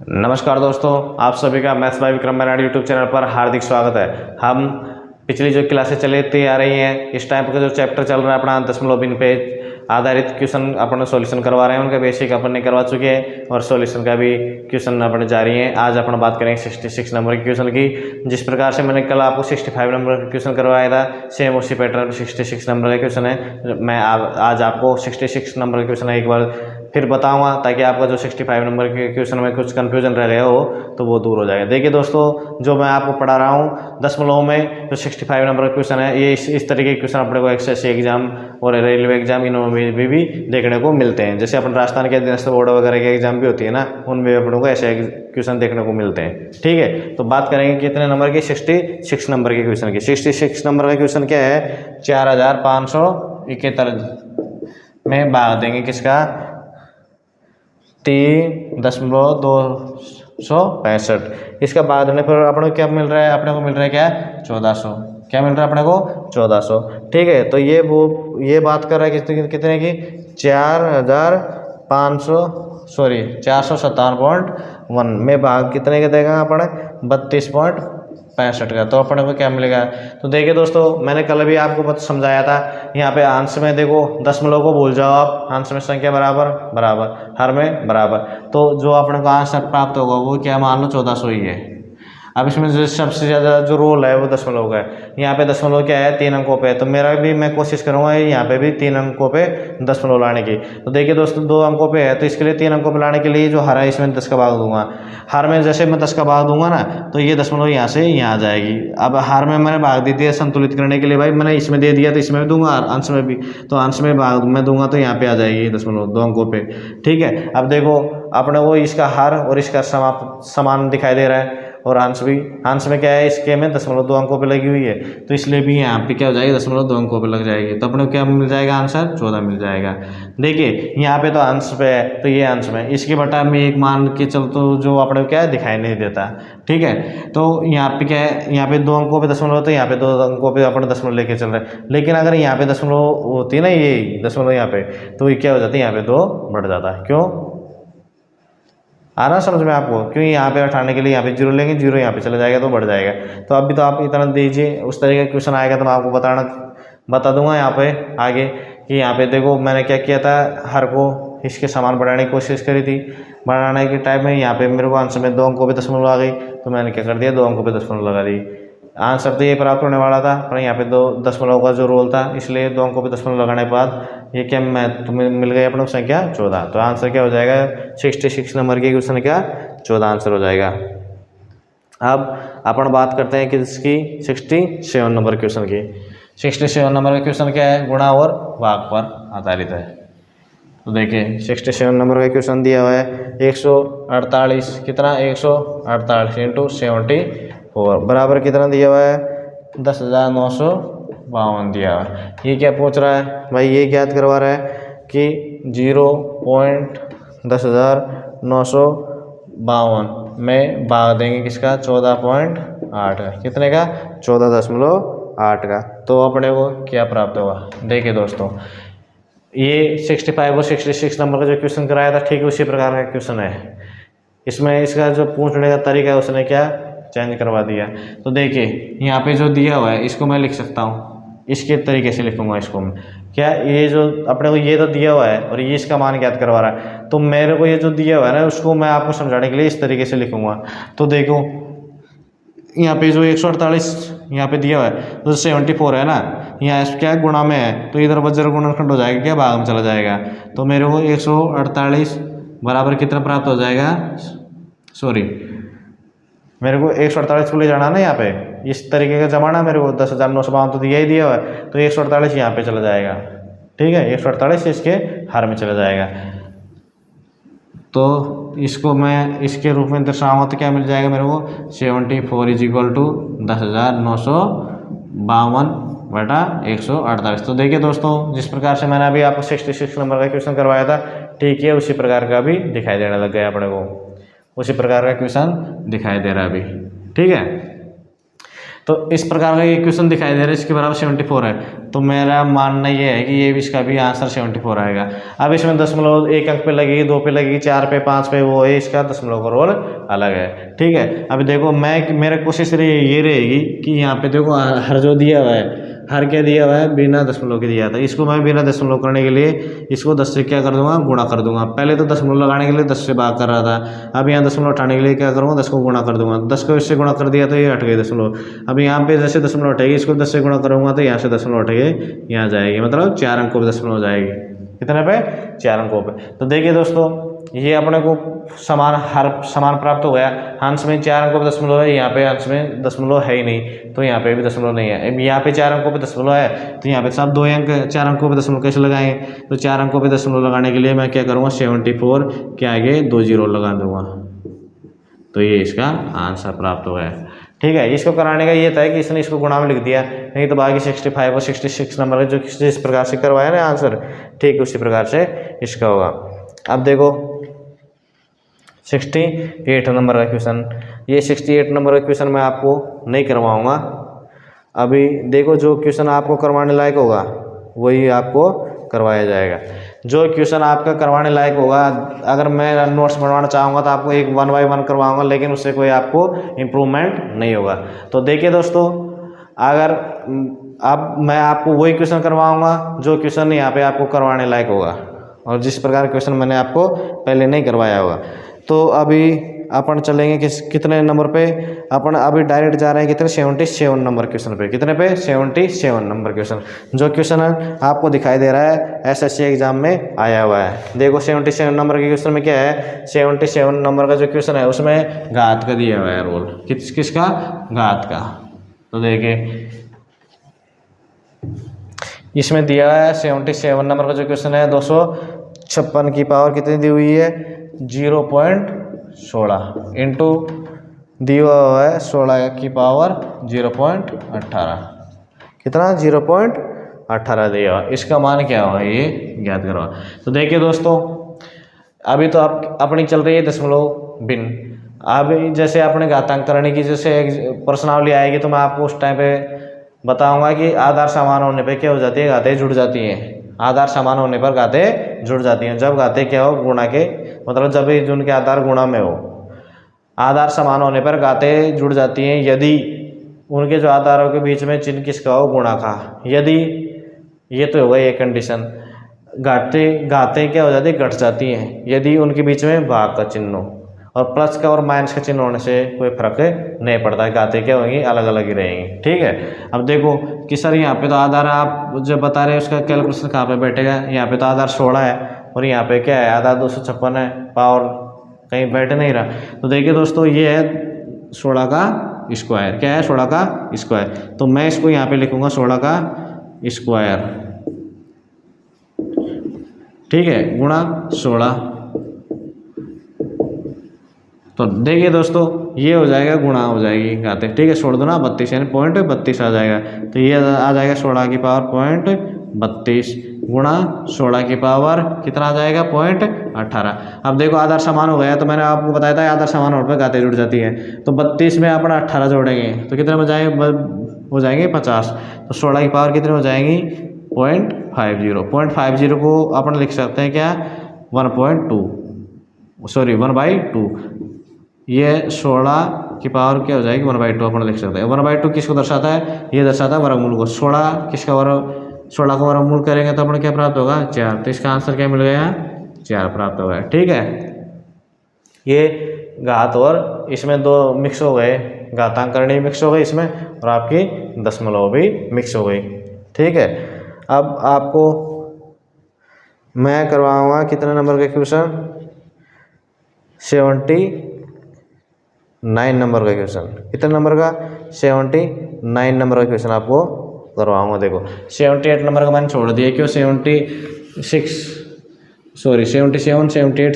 नमस्कार दोस्तों, आप सभी का मैथ्स बाय विक्रम मैनाड यूट्यूब चैनल पर हार्दिक स्वागत है। हम पिछली जो क्लासेस चलती आ रही हैं, इस टाइप का जो चैप्टर चल रहा है अपना दशमलव बिन पे आधारित क्वेश्चन अपन सॉल्यूशन करवा रहे हैं। उनका बेसिक अपन ने करवा चुके हैं और सॉल्यूशन का भी क्वेश्चन अपन जारी है। आज अपन बात करेंगे 66 नंबर के क्वेश्चन की। जिस प्रकार से मैंने कल आपको 65 नंबर का क्वेश्चन करवाया था, सेम उसी पैटर्न 66 नंबर का क्वेश्चन है। मैं आज आपको 66 नंबर का क्वेश्चन एक बार फिर बताऊंगा, ताकि आपका जो 65 नंबर के क्वेश्चन में कुछ कंफ्यूजन रह गया हो तो वो दूर हो जाएगा। देखिए दोस्तों, जो मैं आपको पढ़ा रहा हूँ दशमलव में जो 65 नंबर का क्वेश्चन है, ये इस तरीके के क्वेश्चन अपने को एसएससी एग्जाम और रेलवे एग्जाम इनमें भी देखने को मिलते हैं। जैसे अपन राजस्थान के अधीनस्थ बोर्ड वगैरह के एग्जाम भी होती है ना, उनमें अपने को ऐसे क्वेश्चन देखने को मिलते हैं। ठीक है, तो बात करेंगे कितने नंबर की, 66 नंबर के क्वेश्चन की। 66 नंबर का क्वेश्चन क्या है, 4571 में भाग देंगे किसका, 3.265। इसका बाद में फिर अपने को क्या मिल रहा है, अपने को मिल रहा है क्या, 1400। क्या मिल रहा है अपने को, 1400। ठीक है, तो ये बात कर रहा है कितने की, 457.1 में भाग कितने का देगा अपने, 32.65 का। तो अपने को क्या मिलेगा, तो देखिए दोस्तों, मैंने कल भी आपको समझाया था। यहाँ पे अंश में देखो, दशमलव को भूल जाओ आप, अंश में संख्या बराबर, हर में बराबर, तो जो अपने को आंसर प्राप्त होगा वो क्या, मान लो 1400 ही है। अब इसमें जो सबसे ज़्यादा जो रोल है वो दशमलव का है। यहाँ पे दशमलव क्या है, 3 अंकों पे, तो मेरा भी मैं कोशिश करूँगा यहाँ पे भी 3 अंकों पे दशमलव लाने की। तो देखिए दोस्तों, 2 अंकों पे है, तो इसके लिए 3 अंकों पे लाने के लिए जो हर है इसमें 10 का भाग दूंगा। हर में जैसे मैं 10 का भाग दूंगा ना, तो ये दशमलव यहाँ से यहाँ आ जाएगी। अब हर में मैंने भाग दे दिया संतुलित करने के लिए, भाई मैंने इसमें दे दिया तो इसमें भी दूंगा, अंश में भी, तो अंश में भाग मैं दूंगा तो यहाँ पे आ जाएगी दशमलव 2 अंकों पे। ठीक है, अब देखो अपने वो इसका हर और इसका समान दिखाई दे रहा है, और अंश में क्या है, इसके में दशमलव 2 अंकों पे लगी हुई है, तो इसलिए भी यहाँ पे क्या हो जाएगी, दशमलव 2 अंकों पे लग जाएगी। तो अपने को क्या मिल जाएगा, आंसर 14 मिल जाएगा। देखिए यहाँ पे तो अंश पे है, तो ये अंश में, इसके बटा में एक मान के चल, तो जो अपने को क्या है, दिखाई नहीं देता। ठीक है, तो यहाँ पे क्या है, यहाँ पे 2 अंकों पे दशमलव, तो यहाँ पे 2 अंकों पे अपने दशमलव लेके चल रहे हैं। लेकिन अगर यहाँ पे दशमलव होती है ना, ये दशमलव यहाँ पे, तो ये क्या हो जाता है, यहाँ पे 2 बढ़ जाता है। क्यों, आ रहा समझ में आपको, क्यों यहाँ पे उठाने के लिए यहाँ पे 0 लेंगे, 0 यहाँ पे चला जाएगा तो बढ़ जाएगा। तो अभी तो आप इतना दीजिए, उस तरीके का क्वेश्चन आएगा तो मैं आपको बता दूंगा यहाँ पे आगे कि यहाँ पे देखो मैंने क्या किया था, हर को इसके समान बढ़ाने की कोशिश करी थी। बढ़ाने के टाइम में यहाँ पे मेरे को आंसर में 2 अंकों पे दशमलव आ गई, तो मैंने क्या कर दिया, 2 अंकों पे दशमलव लगा दी। आंसर तो ये प्राप्त होने वाला था, पर यहाँ पे 2 दशमलव का जो रोल था, इसलिए 2 अंकों पे दशमलव लगाने के बाद ये क्या तुम्हें मिल गई अपने को संख्या 14। तो आंसर क्या हो जाएगा, 66 नंबर की क्वेश्चन क्या, 14 आंसर हो जाएगा। अब अपन बात करते हैं कि इसकी 67 नंबर क्वेश्चन की। 67 नंबर का क्वेश्चन क्या है, गुणा और भाग पर आधारित है। तो देखिए 67 नंबर का क्वेश्चन दिया हुआ है, 148 कितना, 148 इंटू 74 बराबर कितना दिया हुआ है, 10,952 दिया हुआ है। ये क्या पूछ रहा है भाई, ये ज्ञात करवा रहा है कि 0.10,952 में भाग देंगे किसका, 14.8 का। कितने का, 14.8 का। तो अपने को क्या प्राप्त होगा, देखिए दोस्तों, ये 65 और 66 नंबर का जो क्वेश्चन कराया था, ठीक उसी प्रकार का क्वेश्चन है। इसमें इसका जो पूछने का तरीका है उसने क्या चेंज करवा दिया। तो देखिए यहाँ पे जो दिया हुआ है, इसको मैं लिख सकता हूँ, इसके तरीके से लिखूंगा इसको मैं। क्या, ये जो अपने को ये तो दिया हुआ है और ये इसका मान ज्ञात करवा रहा है, तो मेरे को ये जो दिया हुआ है ना, उसको मैं आपको समझाने के लिए इस तरीके से लिखूंगा। तो देखो यहाँ पे जो 148 यहाँ पे दिया हुआ है, तो 74 है ना, यहाँ क्या है, गुणा में है, तो इधर वज्र गुणनखंड हो जाएगा, क्या भाग में चला जाएगा। तो मेरे को 148 बराबर कितना प्राप्त हो जाएगा, सॉरी मेरे को 148 को ले जाना ना, यहाँ पे इस तरीके का जमाना, मेरे को 10,952 तो दिया ही दिया हुआ है, तो 148 यहाँ पे चला जाएगा। ठीक है, 148 इसके हर में चला जाएगा। तो इसको मैं इसके रूप में दर्शाऊंगा तो क्या मिल जाएगा मेरे को, 74 = 10,952/148। तो देखिए दोस्तों, जिस प्रकार से मैंने अभी आपको 66 नंबर का क्वेश्चन करवाया था, ठीक है उसी प्रकार का भी दिखाई देने लग गया अपने को, उसी प्रकार का क्वेश्चन दिखाई दे रहा है अभी। ठीक है, तो इस प्रकार का ये क्वेश्चन दिखाई दे रहा है, इसके बराबर 74 है। तो मेरा मानना ये है कि ये भी इसका भी आंसर 74 आएगा। अब इसमें दशमलव एक अंक पे लगेगी, 2 पे लगेगी, 4 पे, 5 पे, वो है इसका दशमलव का रोल अलग है। ठीक है, अभी देखो मेरे कोशिश ये रहेगी कि यहाँ पे देखो हर जो दिया हुआ है, हर क्या दिया हुआ है, बिना दशमलव के दिया था। इसको मैं बिना दशमलव करने के लिए इसको 10 से क्या कर दूंगा, गुणा कर दूंगा। पहले तो दशमलव लगाने के लिए 10 से भाग कर रहा था, अब यहाँ दशमलव उठाने के लिए क्या करूँगा, 10 को गुणा कर दूंगा। 10 को इससे गुणा कर दिया तो ये हट गई दशमलव। अब यहाँ पे जैसे दशमलव हटेगी, इसको 10 से गुणा करूँगा तो यहाँ से दशमलव हटेगी, यहाँ जाएगी, मतलब 4 अंकों पर दशमलव जाएगी। कितने पे, 4 अंकों पे। तो देखिए दोस्तों, ये अपने को समान प्राप्त हो गया। अंश में 4 अंकों पे दशमलव है, यहाँ पे अंश में दशमलव है ही नहीं, तो यहाँ पे भी दशमलव नहीं है। अब यहाँ पे 4 अंकों पे दशमलव है, तो यहाँ पे सब 2 अंक 4 अंकों पे दशमलव कैसे लगाएंगे। तो 4 अंकों पे दशमलव लगाने के लिए मैं क्या करूँगा, 74 के आगे 2 जीरो लगा दूंगा, तो ये इसका आंसर प्राप्त हो गया। ठीक है, इसको कराने का ये था कि इसने इसको गुणा में लिख दिया, नहीं तो बाकी 65 और 66 नंबर जो जिस प्रकार से करवाया ना आंसर, ठीक उसी प्रकार से इसका होगा। अब देखो 68 नंबर का क्वेश्चन, ये 68 नंबर का क्वेश्चन मैं आपको नहीं करवाऊंगा। अभी देखो जो क्वेश्चन आपको करवाने लायक होगा वही आपको करवाया जाएगा। जो क्वेश्चन आपका करवाने लायक होगा, अगर मैं नोट्स बनवाना चाहूँगा तो आपको एक 1 बाय 1 करवाऊंगा, लेकिन उससे कोई आपको इम्प्रूवमेंट नहीं होगा। तो देखिए दोस्तों, अगर अब मैं आपको वही क्वेश्चन करवाऊंगा जो क्वेश्चन यहाँ पे आपको करवाने लायक होगा, और जिस प्रकार क्वेश्चन मैंने आपको पहले नहीं करवाया होगा। तो अभी अपन चलेंगे कितने नंबर पे, अपन अभी डायरेक्ट जा रहे हैं कितने, 77 नंबर क्वेश्चन पे। कितने पे, 77 नंबर क्वेश्चन। जो क्वेश्चन आपको दिखाई दे रहा है एसएससी एग्जाम में आया हुआ है। देखो 77 नंबर के क्वेश्चन में क्या है, 77 नंबर का जो क्वेश्चन है उसमें घात का दिया हुआ है रोल, किसका, घात का। तो देखिए इसमें दिया है 77 नंबर का जो क्वेश्चन है, 256 की पावर कितनी दी हुई है, 0.16 इंटू दिया हुआ है 16 की पावर 0.18, कितना, 0.18 दिया हुआ। इसका मान क्या हुआ ये ज्ञात करवा। तो देखिए दोस्तों, अभी तो आप अपनी चल रही है दशमलव भिन्न। अभी जैसे आपने घातांक करने की जैसे प्रश्नावली आएगी तो मैं आपको उस टाइम पे बताऊंगा कि आधार समान होने पे क्या हो जाती है, घातें जुड़ जाती हैं। आधार समान होने पर घातें जुड़ जाती हैं। जब घातें क्या हो, गुणा के, मतलब जब भी उनके आधार गुणा में हो। आधार समान होने पर घातें जुड़ जाती हैं यदि उनके जो आधारों के बीच में चिन्ह किसका हो, गुणा का। यदि ये तो होगा ये कंडीशन, घातें क्या हो जाती है, घट जाती हैं यदि उनके बीच में भाग का चिन्ह हो, और प्लस का और माइनस का चिन्ह होने से कोई फर्क नहीं पड़ता है, घातें क्या होंगी, अलग अलग ही रहेंगी। ठीक है, अब देखो कि सर यहाँ पे तो आधार आप जब बता रहे हैं उसका कैलकुलेशन कहाँ पे बैठेगा, यहाँ पे तो आधार 16 है और यहाँ पे क्या है, आधार 256 है, पावर कहीं बैठ नहीं रहा। तो देखिए दोस्तों, ये है 16 का स्क्वायर, क्या है, 16 का स्क्वायर। तो मैं इसको यहाँ पे लिखूंगा 16 का स्क्वायर, ठीक है, गुणा 16। तो देखिए दोस्तों, ये हो जाएगा, गुणा हो जाएगी घातें, ठीक है, छोड़ दो ना 32, यानी 0.32 आ जाएगा। तो ये आ जाएगा 16 की पावर 0.32 गुणा 16 की पावर कितना आ जाएगा, 0.18। अब देखो आधार समान हो गया, तो मैंने आपको बताया था आधार समान होने पर घातें जुड़ जाती हैं। तो 32 में अपना 18 जोड़ेंगे तो कितने में जाएंगे, हो जाएंगे 50। तो 16 की पावर कितने हो जाएंगी, 0.50। 0.50 को अपन लिख सकते हैं क्या, 1/2। ये 16 की पावर क्या हो जाएगी, 1/2 अपन लिख सकते हैं। 1/2 किसको दर्शाता है, ये दर्शाता है वर्गमूल को। 16 किसका वर्ग, 16 का वर्गमूल करेंगे तो अपन क्या प्राप्त होगा, 4। तो इसका आंसर क्या मिल गया, 4 प्राप्त हो गया। ठीक है, ये घात और इसमें दो मिक्स हो गए, घातांकरणी मिक्स हो गई इसमें, और आपकी दशमलव भी मिक्स हो गई। ठीक है, अब आपको मैं करवाऊँगा कितने नंबर का क्वेश्चन, 79 नंबर का क्वेश्चन। कितने नंबर का, 79 नंबर का क्वेश्चन आपको करवाऊंगा। देखो 78 नंबर का मैंने छोड़ दिया, क्यों, 77, 78,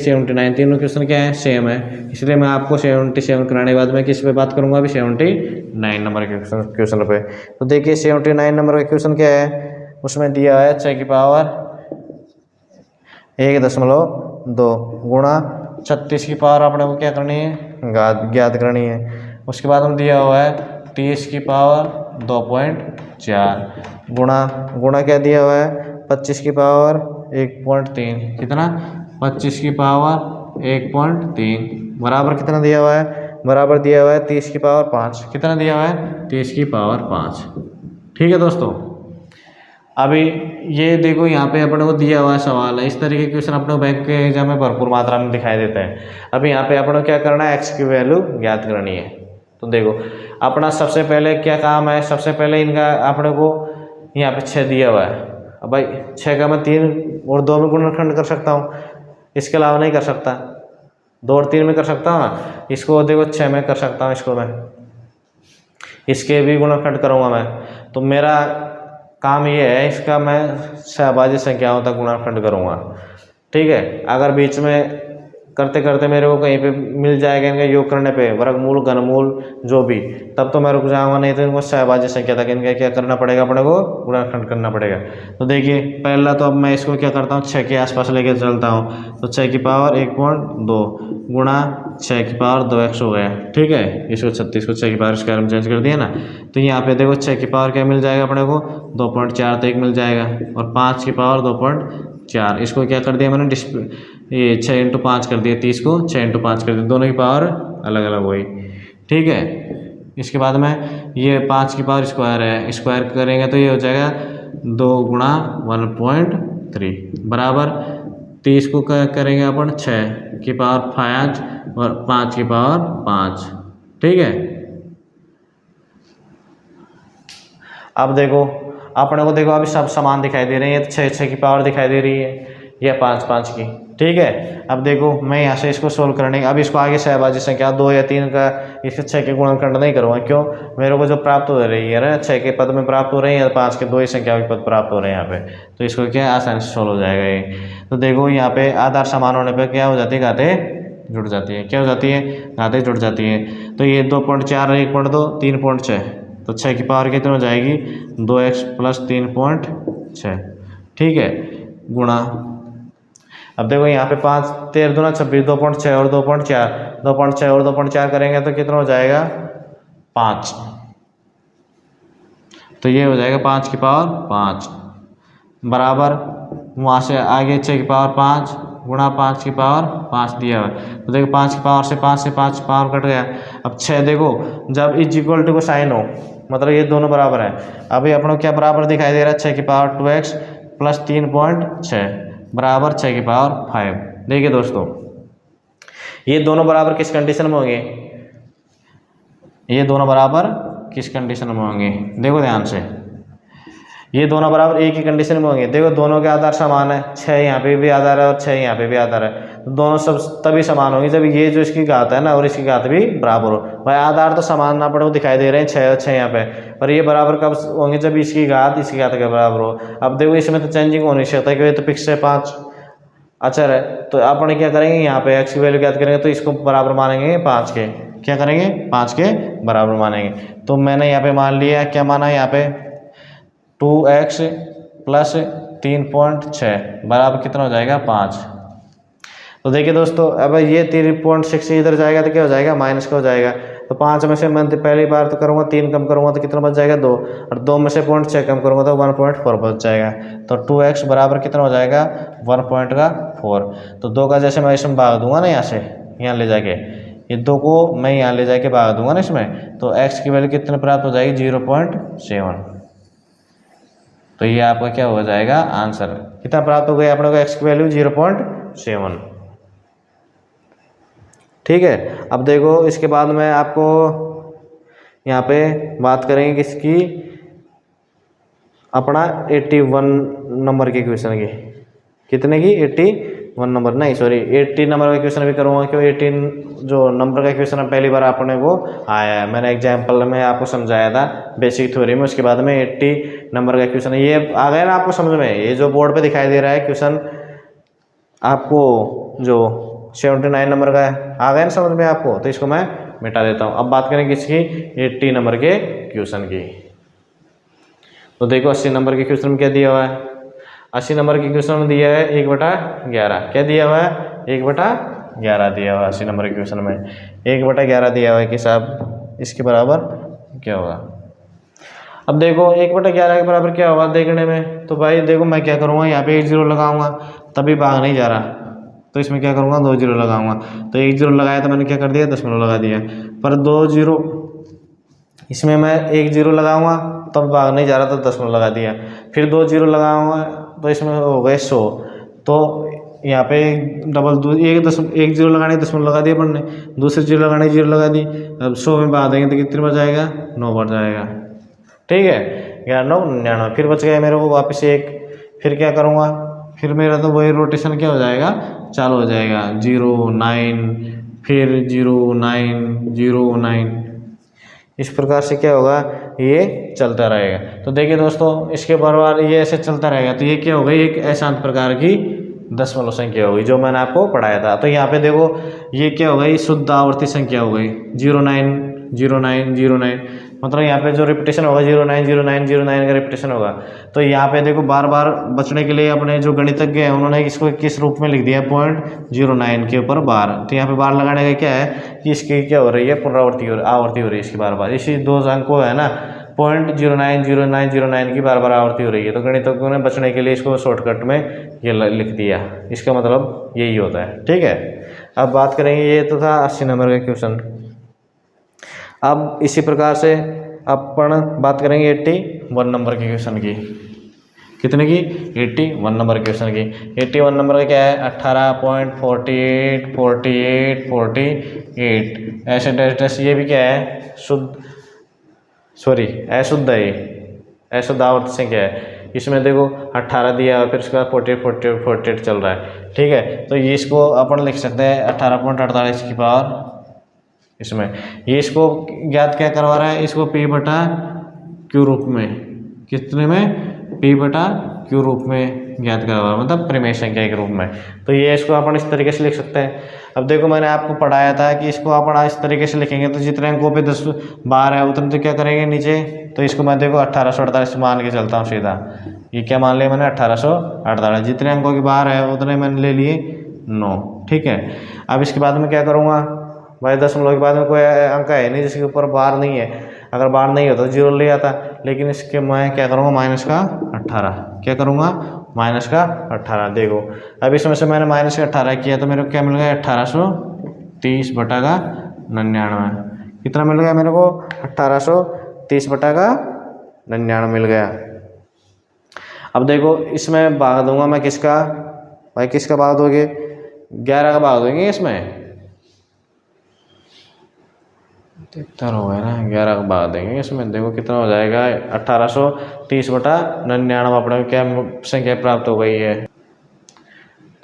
79 तीनों क्वेश्चन क्या है, सेम है, इसलिए मैं आपको 77 कराने के बाद मैं किस पे बात करूंगा, अभी 79 नंबर के क्वेश्चन पे। तो देखिए 79 नंबर का क्वेश्चन क्या है, उसमें दिया है 6 की पावर 1.2 गुणा 36 की पावर अपने को क्या करनी है, ज्ञात करनी है। उसके बाद हम दिया हुआ है 30 की पावर 2.4 गुणा क्या दिया हुआ है 25 की पावर 1.3 कितना 25 की पावर 1.3 बराबर कितना दिया हुआ है बराबर दिया हुआ है 30 की पावर 5 कितना दिया हुआ है 30 की पावर 5। ठीक है दोस्तों, अभी ये देखो यहाँ पे अपने को दिया हुआ सवाल है। इस तरीके के क्वेश्चन अपने बैंक के एग्जाम में भरपूर मात्रा में दिखाई देते हैं। अभी यहाँ पे अपने को क्या करना है एक्स की वैल्यू ज्ञात करनी है। तो देखो अपना सबसे पहले क्या काम है, सबसे पहले इनका अपने को यहाँ पे 6 दिया हुआ है। अब भाई 6 का मैं 3 और 2 में गुणनखंड कर सकता हूँ, इसके अलावा नहीं कर सकता। 2 और 3 में कर सकता हूँ ना, इसको देखो 6 में कर सकता हूँ, इसको मैं इसके भी गुणनखंड करूँगा मैं। तो मेरा काम ये है इसका मैं सहभाज्य संख्याओं तक गुणनखंड करूँगा। ठीक है, अगर बीच में करते करते मेरे को कहीं पे मिल जाएगा इनका योग करने पे वर्गमूल घनमूल जो भी, तब तो मैं रुक जाऊँगा, नहीं तो इनको सहभाज्य संख्या तक इनका क्या करना पड़ेगा अपने को गुणनखंड करना पड़ेगा। तो देखिए पहला तो अब मैं इसको क्या करता हूँ 6 के आसपास लेके चलता हूँ। तो 6 की पावर 1.2 गुणा 6 की पावर 2x हो गया। ठीक है, इसको 36 को 6 की पावर स्क्वायर में चेंज कर दिया ना। तो यहाँ पे देखो 6 की पावर क्या मिल जाएगा अपने को 2.4 तो 1 मिल जाएगा, और 5 की पावर 2.4 इसको क्या कर दिया मैंने ये 6 × 5 कर दिया, 30 को 6 × 5 कर दिया, दोनों की पावर अलग अलग हुई। ठीक है, इसके बाद में ये 5 की पावर स्क्वायर है, स्क्वायर करेंगे तो ये हो जाएगा 2 गुणा 1.3 बराबर 30 को करेंगे अपन 6 की पावर 5 और 5 की पावर 5। ठीक है, अब देखो अपने को देखो अभी सब समान दिखाई दे रहे हैं। ये 6 की पावर दिखाई दे रही है, यह 5 की। ठीक है, अब देखो मैं यहाँ से इसको सोल्व करने अब इसको आगे सहभाज्य संख्या 2 या 3 का इसके 6 के गुणनखंड नहीं करूँगा। क्यों, मेरे को जो प्राप्त हो रही है ना 6 के पद में प्राप्त हो रही है, 5 के 2 ही संख्या के पद प्राप्त हो रहे हैं यहाँ पे, तो इसको क्या आसानी से सोल्व हो जाएगा ये। तो देखो यहाँ पे आधार समान होने पर क्या हो जाती है घातें जुड़ जाती है। क्या हो जाती है घातें जुड़ जाती है। तो ये 2.4 1.2 3.6, तो 6 की पावर कितनी हो जाएगी 2x + 3.6। ठीक है, गुणा अब देखो यहाँ पे 5 13 दूना 26 2.6 और 2.4 और 2.4 करेंगे तो कितना हो जाएगा 5। तो ये हो जाएगा 5 की पावर 5 बराबर वहाँ से आगे 6 की पावर 5 गुणा 5 की पावर 5 दिया हुआ है। तो देखो 5 की पावर से 5 पावर कट गया। अब 6 देखो जब = को साइन हो मतलब ये दोनों बराबर है। अभी अपनों क्या बराबर दिखाई दे रहा है 6 की पावर 2x + 3.6 बराबर 6 की पावर 5। देखिए दोस्तों ये दोनों बराबर किस कंडीशन में होंगे, ये दोनों बराबर किस कंडीशन में होंगे देखो ध्यान से, ये दोनों बराबर एक ही कंडीशन में होंगे। देखो दोनों के आधार समान है, 6 यहाँ पे भी आधार है और 6 यहाँ पे भी आधार है, तो दोनों सब तभी समान होंगे जब ये जो इसकी घात है ना और इसकी घात भी बराबर हो। भाई आधार तो समान ना पड़े वो दिखाई दे रहे हैं 6 और 6 यहाँ पे, पर ये बराबर कब होंगे जब इसकी घात के बराबर हो। अब देखो इसमें तो चेंजिंग हो नहीं सकता क्योंकि तो फिक्स है 5 अचर है। तो अपन क्या करेंगे यहाँ पे x की वैल्यू ज्ञात करेंगे तो इसको बराबर मानेंगे 5 के, क्या करेंगे 5 के बराबर मानेंगे। तो मैंने यहाँ पे मान लिया, क्या माना यहाँ पे 2x + 3.6 बराबर कितना हो जाएगा 5। तो देखिए दोस्तों अब ये 3.6 इधर जाएगा तो क्या हो जाएगा माइनस का हो जाएगा। तो 5 में से मैं पहली बार तो करूँगा 3 कम करूँगा तो कितना बच जाएगा 2, और 2 में से 0.6 कम करूँगा तो 1.4 बच जाएगा। तो 2x बराबर कितना हो जाएगा 1.4। तो 2 का जैसे मैं इसमें भाग दूंगा ना यहाँ से यहाँ ले जाके, ये 2 को मैं यहाँ ले जाके भाग दूंगा ना इसमें, तो x की वैल्यू कितने प्राप्त हो जाएगी 0.7। तो ये आपका क्या हो जाएगा आंसर, कितना प्राप्त हो गया अपने को x की वैल्यू 0.7। ठीक है, अब देखो इसके बाद में आपको यहाँ पे बात करेंगे किसकी, अपना 81 नंबर के क्वेश्चन की। कितने की 81 नंबर नहीं सॉरी 80 नंबर का क्वेश्चन भी करूँगा, क्यों 18 जो नंबर का क्वेश्चन पहली बार अपने को आया है। मैंने एग्जाम्पल में आपको समझाया था बेसिक थ्योरी में, उसके बाद में 80 नंबर का क्वेश्चन ये आ गया ना आपको समझ में। ये जो बोर्ड पे दिखाई दे रहा है क्वेश्चन आपको जो 79 नंबर का है, आ गया ना समझ में आपको, तो इसको मैं मिटा देता हूँ। अब बात करें किसकी 80 नंबर के क्वेश्चन की। तो देखो 80 नंबर के क्वेश्चन में क्या दिया हुआ है, 80 नंबर के क्वेश्चन में दिया है 1/11। क्या दिया हुआ है 1/11 दिया हुआ है 80 नंबर के क्वेश्चन में 1/11 दिया हुआ है कि साहब इसके बराबर क्या होगा। अब देखो 1/11 के बराबर क्या होगा देखने में, तो भाई देखो मैं क्या करूँगा, यहाँ पे 1 0 लगाऊंगा, तभी भाग नहीं जा रहा, तो इसमें क्या करूँगा 2 0 लगाऊंगा। तो 1 0 लगाया तो मैंने क्या कर दिया, दशमलव लगा दिया। पर 2 0 इसमें मैं 1 0 लगाऊंगा तब भाग नहीं जा रहा, तो दशमलव लगा दिया। फिर 2 0 लगाऊंगा तो इसमें हो गए 100, तो यहाँ पे एक 0 लगाने 0 लगा दिया अपन ने, दूसरे 0 लगाने 0 लगा दी। अब 100 में भाग देंगे तो कितने बच जाएगा, 9 बढ़ जाएगा। ठीक है, 11 9 99, फिर बच गया मेरे को वापस 1। फिर क्या करूँगा, फिर मेरा तो वही रोटेशन क्या हो जाएगा, चालू हो जाएगा, 0 9 फिर 0 9 0 9। इस प्रकार से क्या होगा, ये चलता रहेगा। तो देखिए दोस्तों, इसके बार ये ऐसे चलता रहेगा, तो ये क्या हो गई, एक अशांत प्रकार की दशमलव संख्या हो गई जो मैंने आपको पढ़ाया था। तो यहाँ पे देखो ये क्या हो गई, शुद्ध आवर्ती संख्या हो गई, 0 9 0 9 0 9, मतलब यहाँ पे जो रिपीटेशन होगा 0 9 0 9 0 9 का रिपीटेशन होगा। तो यहाँ पे देखो बार बार बचने के लिए अपने जो गणितज्ञ हैं उन्होंने इसको किस रूप में लिख दिया है, 0.09 के ऊपर बार। तो यहाँ पे बार लगाने का क्या है कि इसकी क्या हो रही है, पुनरावृत्ति आवृत्ति हो रही है इसकी बार बार, इसी 2 अंक को है ना 0.090909 की बार बार आवृत्ति हो रही है। तो गणितज्ञों ने बचने के लिए इसको शॉर्टकट में ये लिख दिया, इसका मतलब यही होता है। ठीक है, अब बात करेंगे, ये तो था 80 नंबर का क्वेश्चन। अब इसी प्रकार से अपन बात करेंगे 81 नंबर के क्वेश्चन की। कितने की, 81 नंबर के क्वेश्चन की। 81 नंबर का क्या है, 18.48 ऐसे डैश ये भी क्या है, अशुद्ध है, अशुद्ध आवर्त संख्या है। इसमें देखो 18 दिया, फिर उसके बाद 48 चल रहा है। ठीक है, तो ये इसको अपन लिख सकते हैं 18.48 की पावर, इसमें ये इसको ज्ञात क्या करवा रहा है, इसको P/Q रूप में, कितने में, P/Q रूप में ज्ञात करवा रहा है, मतलब परिमेय संख्या के रूप में। तो ये इसको अपन इस तरीके से लिख सकते हैं। अब देखो मैंने आपको पढ़ाया था कि इसको अपन इस तरीके से लिखेंगे, तो जितने अंकों पे 10 बार है उतने तो क्या करेंगे नीचे, तो इसको मैं देखो 1848 मान के चलता हूँ सीधा। ये क्या मान लिया मैंने, 1848, जितने अंकों की बार है उतने मैंने ले लिए 9। ठीक है, अब इसके बाद में क्या करूँगा भाई, दशमलव के बाद में कोई अंक है नहीं जिसके ऊपर बार नहीं है, अगर बार नहीं होता तो 0 ले आता, लेकिन इसके मैं क्या करूँगा, -18, क्या करूँगा, -18। देखो अब इसमें से मैंने -18 किया तो मेरे को क्या मिल गया, 1830/99। कितना मिल गया मेरे को, 1830/99 मिल गया। अब देखो इसमें भाग दूंगा मैं किसका, भाई किसका भाग दोगे, 11 का भाग दोगे इसमें, 73 हो गया ना, 11 का भाग देंगे इसमें। देखो कितना हो जाएगा, 1830/99 अपने क्या संख्या प्राप्त हो गई है।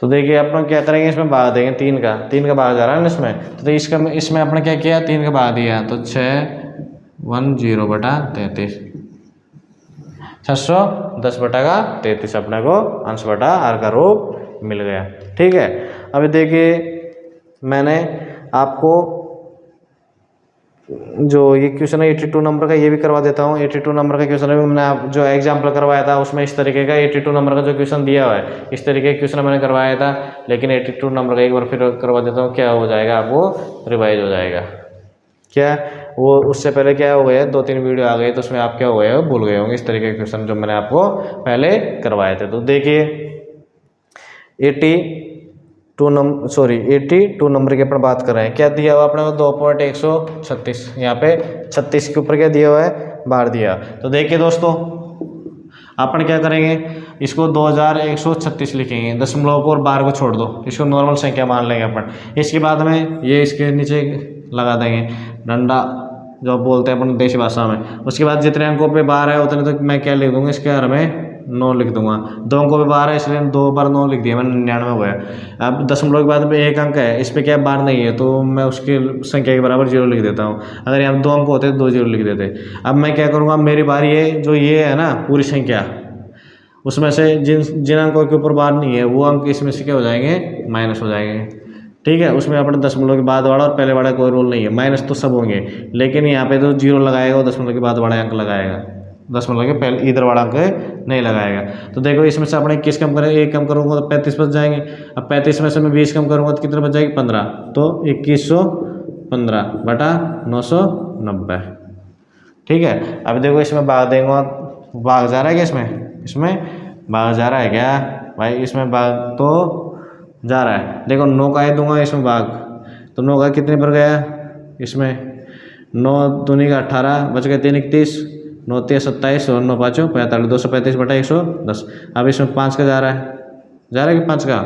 तो देखिए अपन क्या करेंगे, इसमें भाग देंगे 3 का भाग जा रहा है ना इसमें, तो इसमें अपने क्या किया, 3 का भाग दिया, तो 610/33, 610/33 अपने को अंश बटा आर का रूप मिल गया। ठीक है, अभी देखिए मैंने आपको जो ये क्वेश्चन है 82 नंबर का, ये भी करवा देता हूँ। 82 नंबर का क्वेश्चन है, मैंने जो एग्जाम्पल करवाया था उसमें इस तरीके का 82 नंबर का जो क्वेश्चन दिया हुआ है, इस तरीके का क्वेश्चन मैंने करवाया था। लेकिन 82 नंबर का एक बार फिर करवा देता हूँ, क्या हो जाएगा, आपको रिवाइज हो जाएगा। क्या वो उससे पहले क्या हो गया, 2-3 वीडियो आ गए तो उसमें आप क्या हो गए, भूल गए होंगे इस तरीके के क्वेश्चन जो मैंने आपको पहले करवाए थे। तो देखिए 82 नंबर की अपन बात कर रहे हैं, क्या दिया हुआ अपने को 2.136, यहाँ पे 36 के ऊपर क्या दिया हुआ है, बार दिया। तो देखिए दोस्तों अपन क्या करेंगे, इसको 2136 लिखेंगे, दशमलव को और बार को छोड़ दो, इसको नॉर्मल संख्या मान लेंगे अपन। इसके बाद में ये इसके नीचे लगा देंगे डंडा, जो बोलते हैं अपन देशी भाषा में। उसके बाद जितने अंकों पे बार है उतने तो मैं क्या लिख दूंगा, इसके बारे में 9 लिख दूंगा। 2 अंकों पे बार है इसलिए 2 बार 9 लिख दिया मैंने, 99 हो गया। अब दशमलव के बाद में 1 अंक है, इस पर क्या बार नहीं है तो मैं उसकी संख्या के बराबर 0 लिख देता हूँ। अगर यहाँ 2 अंक होते तो 2 0 लिख देते। अब मैं क्या करूँगा, मेरी बारी है जो ये है ना पूरी संख्या, उसमें से जिन अंकों के ऊपर बार नहीं है वो अंक इसमें से क्या हो जाएंगे, माइनस हो जाएंगे। ठीक है, उसमें अपने दशमलव के बाद वाला और पहले वाला कोई रोल नहीं है, माइनस तो सब होंगे, लेकिन यहाँ पे तो 0 लगाएगा और दशमलव के बाद वाला अंक लगाएगा, दशमलव के पहले इधर वाला अंक नहीं लगाएगा। तो देखो इसमें से अपने 21 कम करें, 1 कम करूँगा तो 35 बच जाएंगे। अब 35 में से मैं 20 कम करूँगा तो कितने बच जाएगी, 15। तो 2115/990। ठीक है। अब देखो इसमें भाग देंगे, भाग जा रहा है क्या इसमें, इसमें भाग जा रहा है क्या भाई, इसमें भाग तो जा रहा है। देखो 9 का ये दूंगा इसमें भाग, तो 9 का कितने पर गया इसमें, 9 दूनी का 18, बच गए 3 31, 9 3 27 और 9 5 45, 235 बटा 110। अब इसमें 5 का जा रहा है कि 5 का।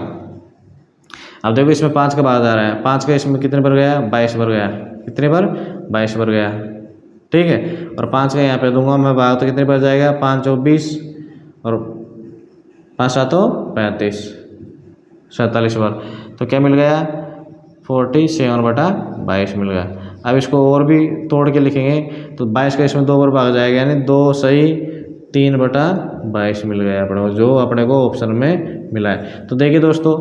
अब देखो इसमें 5 का भाग जा रहा है, 5 का इसमें कितने पर गया, 22 पर गया, कितने पर 22 पर गया, ठीक है। और 5 का यहाँ पे दूंगा मैं भाग, तो कितने पर जाएगा, 5 और 20 और 5 7 35, 47 बार, तो क्या मिल गया 47 बटा 22 मिल गया। अब इसको और भी तोड़ के लिखेंगे तो 22 का इसमें 2 बार भाग जाएगा, यानी 2 सही 3 बटा 22 मिल गया अपने को, जो अपने को ऑप्शन में मिला है। तो देखिए दोस्तों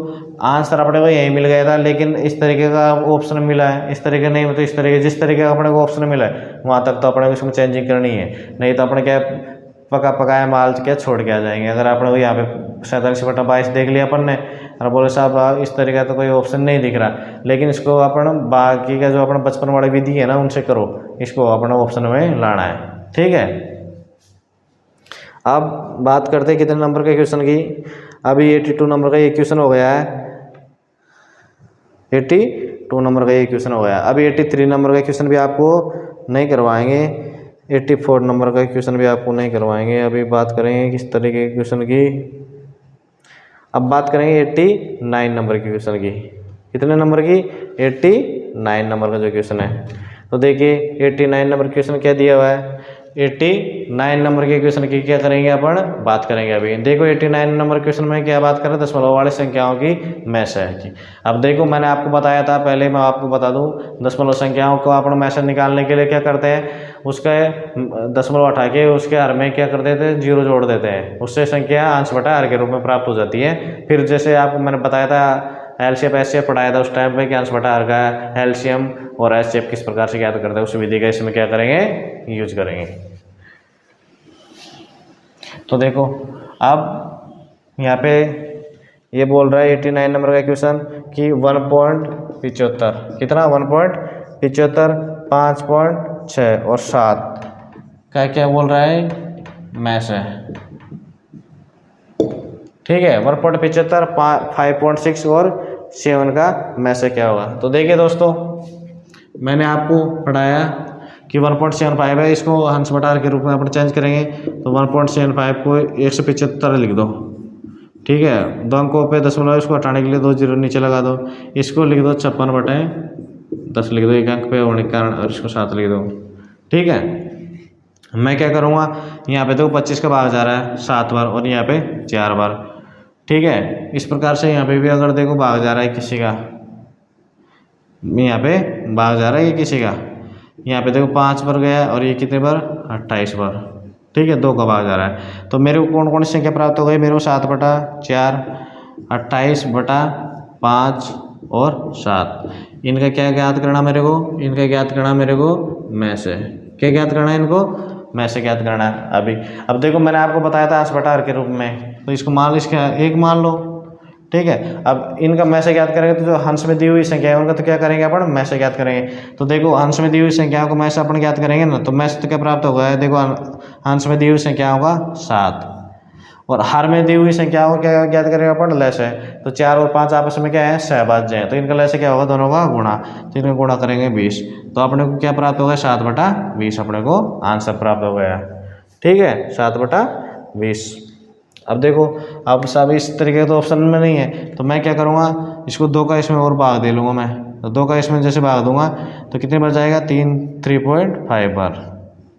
आंसर अपने को यही मिल गया था, लेकिन इस तरीके का ऑप्शन मिला है, इस तरीके नहीं, मतलब इस तरीके जिस तरीके का अपने को ऑप्शन मिला है वहाँ तक तो अपने को इसमें चेंजिंग करनी है, नहीं तो अपने क्या पका पकाया माल क्या छोड़ के आ जाएंगे। अगर आपने को यहाँ पे 47 बटा 22 देख लिया अपन ने और बोले साहब इस तरीके का तो कोई ऑप्शन नहीं दिख रहा, लेकिन इसको अपन बाकी का जो अपना बचपन वाली विधि है ना उनसे करो, इसको अपना ऑप्शन में लाना है, ठीक है। अब बात करते हैं कितने नंबर के क्वेश्चन की। अभी 82 नंबर का ये क्वेश्चन हो गया है, 82 नंबर का ये क्वेश्चन हो गया। अभी 83 नंबर का क्वेश्चन भी आपको नहीं करवाएंगे, 84 नंबर का क्वेश्चन भी आपको नहीं करवाएंगे। अभी बात करेंगे किस तरीके के क्वेश्चन की, अब बात करेंगे 89 नंबर के क्वेश्चन की। कितने नंबर की, 89 नंबर का जो क्वेश्चन है। तो देखिए 89 नंबर क्वेश्चन क्या दिया हुआ है, 89 नंबर के क्वेश्चन की क्या करेंगे अपन बात करेंगे। अभी देखो 89 नंबर क्वेश्चन में क्या बात करें, दशमलव वाली संख्याओं की मैसे की। अब देखो मैंने आपको बताया था, पहले मैं आपको बता दूं, दशमलव संख्याओं को अपन मैसे निकालने के लिए क्या करते हैं, उसका दशमलव हटा के उसके हर में क्या कर देते हैं, 0 जोड़ देते हैं, उससे संख्या अंश बटा हर के रूप में प्राप्त हो जाती है। फिर जैसे आपको मैंने बताया था एलसीएम एचसीएफ पढ़ाया था उस टाइम पे कि अंश बटा हर का एलसीएम और एचसीएफ किस प्रकार से ज्ञात करते हैं, उस विधि का इसमें क्या करेंगे, यूज करेंगे। तो देखो अब यहाँ पे ये बोल रहा है 89 नंबर का क्वेश्चन कि 1.75 कितना 1.75 5.6 और 7 का क्या बोल रहा है मैस है, ठीक है। 1.75 5.6 और 7 का मैसे क्या होगा। तो देखिए दोस्तों मैंने आपको पढ़ाया कि 1.75 है, इसको अंश बटा के रूप में अपन चेंज करेंगे, तो 1.75 को 175 लिख दो, ठीक है। 2 अंकों पे दशमलव इसको हटाने के लिए 2 0 नीचे लगा दो, इसको लिख दो 56 बटे 10 लिख दो, एक अंक पे होने के कारण, और इसको 7 लिख दो, ठीक है। मैं क्या करूँगा, यहाँ पे देखो 25 का भाग जा रहा है 7 बार और यहाँ पे 4 बार, ठीक है। इस प्रकार से यहाँ पे भी अगर देखो भाग जा रहा है किसी का, यहाँ पे भाग जा रहा है ये किसी का, यहाँ पे देखो 5 बार गया और ये कितने बार 28 बार, ठीक है। 2 का भाग जा रहा है, तो मेरे को कौन कौन सी संख्या प्राप्त हो गई, मेरे को 7 बटा 4 28 बटा 5 और 7, इनका क्या ज्ञात करना मेरे को, इनका ज्ञात करना मेरे को में से, क्या ज्ञात करना है इनको में से ज्ञात करना है। अभी अब देखो मैंने आपको बताया था अंश बटा हर के रूप में, तो इसको मान लो, इसका एक मान लो, ठीक है। अब इनका में से ज्ञात करेंगे तो जो अंश में दी हुई संख्या है उनका तो क्या करेंगे अपन में से ज्ञात करेंगे। तो देखो अंश में दी हुई संख्याओं को में से अपन ज्ञात करेंगे ना, तो में से तो क्या प्राप्त होगा, देखो अंश में दी हुई संख्याओं का 7 और हर में दी हुई संख्याओं को क्या ज्ञात करेंगे अपन लस है, तो 4 और 5 आपस में क्या है सहभाज्य है, तो इनका लस क्या होगा, दोनों का गुणा, तो इनका गुणा करेंगे 20, तो अपने को क्या प्राप्त होगा 7 बटा 20 अपने को आंसर प्राप्त हो गया, ठीक है 7 बटा 20। अब देखो अब सब इस तरीके का तो ऑप्शन में नहीं है, तो मैं क्या करूँगा, इसको 2 का इसमें और भाग दे लूँगा मैं, तो 2 का इसमें जैसे भाग दूंगा तो कितने बार जाएगा 3.5 बार,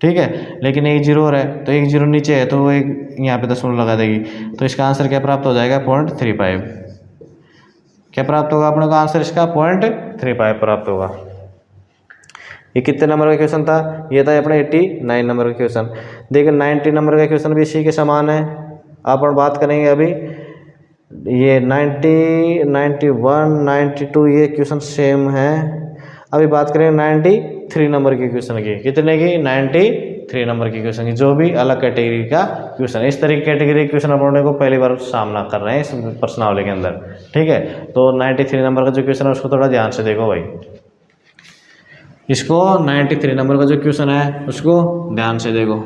ठीक है। लेकिन एक 0 और है, तो एक 0 नीचे है तो एक यहाँ पे दशमलव लगा देगी, तो इसका आंसर क्या प्राप्त हो जाएगा 0.35, क्या प्राप्त होगा अपने को आंसर इसका 0.35 प्राप्त होगा। ये कितने नंबर का क्वेश्चन था, ये था अपना 89 नंबर का क्वेश्चन। देखिए 90 नंबर का क्वेश्चन भी इसी के समान है, अपन बात करेंगे अभी ये 90 91 92 ये क्वेश्चन सेम है। अभी बात करेंगे 93 नंबर के क्वेश्चन की, कितने की 93 नंबर के क्वेश्चन की, जो भी अलग कैटेगरी का क्वेश्चन। इस तरह की कैटेगरी क्वेश्चन अपने को पहली बार सामना कर रहे हैं इस प्रश्नावली के अंदर, ठीक है। तो 93 नंबर का जो क्वेश्चन है उसको थोड़ा ध्यान से देखो भाई। इसको 93 नंबर का जो क्वेश्चन है उसको ध्यान से देखो।